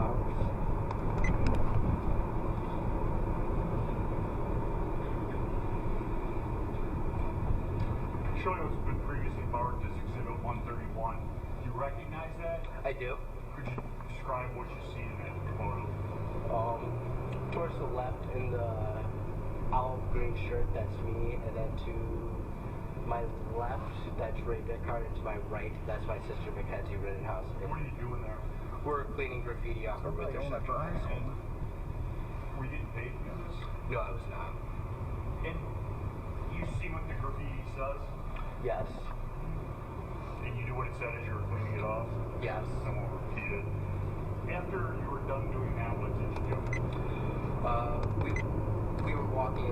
hours. Showing what's been previously marked as Exhibit 131. Do you recognize that? I do. Could you describe what you see in that photo? Towards the left in the olive green shirt, that's me, and then to my left, that's Ray Bickard, and to my right, that's my sister Mackenzie Rittenhouse. What are you doing there? We're cleaning graffiti off of intersection. And were you getting paid for this? No, I was not. And you see what the graffiti says? Yes. And you knew what it said as you were cleaning it off? Yes. I won't repeat it. After you were done doing that, what did you do? We were walking